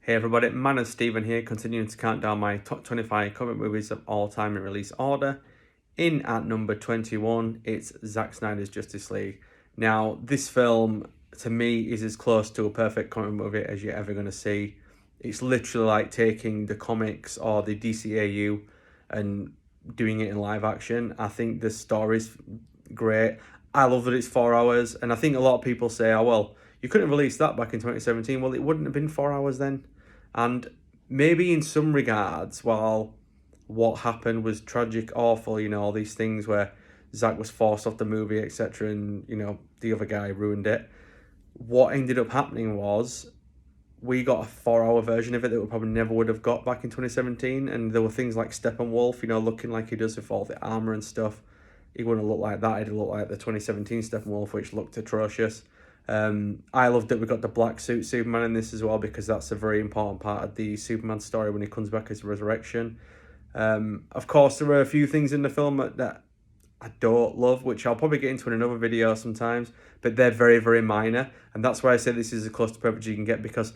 Hey everybody, my name's Stephen here, continuing to count down my top 25 comic movies of all time in release order. In at number 21, it's Zack Snyder's Justice League. Now, this film, to me, is as close to a perfect comic movie as you're ever going to see. It's literally like taking the comics or the DCAU and doing it in live action. I think the story's great. I love that it's 4 hours, and I think a lot of people say, oh, well, you couldn't release that back in 2017. Well, it wouldn't have been 4 hours then. And maybe in some regards, while what happened was tragic, awful, all these things where Zack was forced off the movie, etc., and, the other guy ruined it. What ended up happening was we got a 4 hour version of it that we probably never would have got back in 2017. And there were things like Steppenwolf, looking like he does with all the armor and stuff. He wouldn't look like that. He'd look like the 2017 Steppenwolf, which looked atrocious. I loved that we got the black suit Superman in this as well, because that's a very important part of the Superman story when he comes back as Resurrection. Of course, there are a few things in the film that I don't love, which I'll probably get into in another video sometimes, but they're very, very minor. And that's why I say this is as close to perfect as you can get, because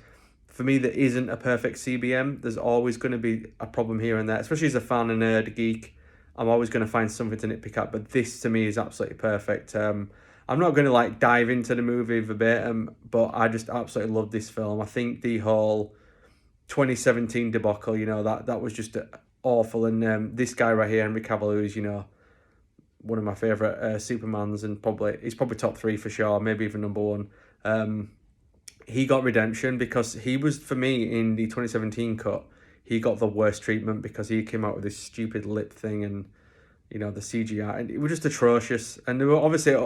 for me, there isn't a perfect CBM. There's always going to be a problem here and there, especially as a fan, a nerd, a geek. I'm always going to find something to nitpick at, but this to me is absolutely perfect. I'm not going to dive into the movie verbatim, but I just absolutely love this film. I think the whole 2017 debacle, that was just awful. And this guy right here, Henry Cavill, who's, one of my favourite Supermans, and he's probably top 3 for sure, maybe even number 1. He got redemption because he was, for me, in the 2017 cut, he got the worst treatment because he came out with this stupid lip thing and, the CGI. And it was just atrocious. And there were obviously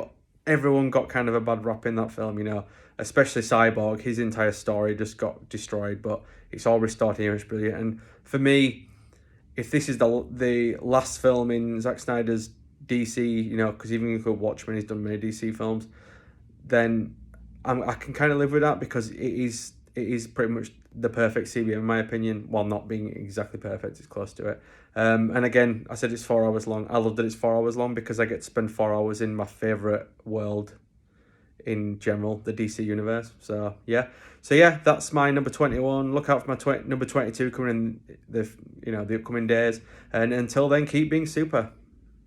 everyone got kind of a bad rap in that film, especially Cyborg. His entire story just got destroyed, but it's all restored here. It's brilliant. And for me, if this is the last film in Zack Snyder's DC, because even if you could Watchmen, he's done many DC films, then I can kind of live with that, because it is pretty much the perfect CBM in my opinion, while not being exactly perfect. It's close to it. And again, I said it's 4 hours long. I love that it's 4 hours long because I get to spend 4 hours in my favourite world in general, the DC universe. So yeah, that's my number 21. Look out for my number 22 coming in the upcoming days. And until then, keep being super.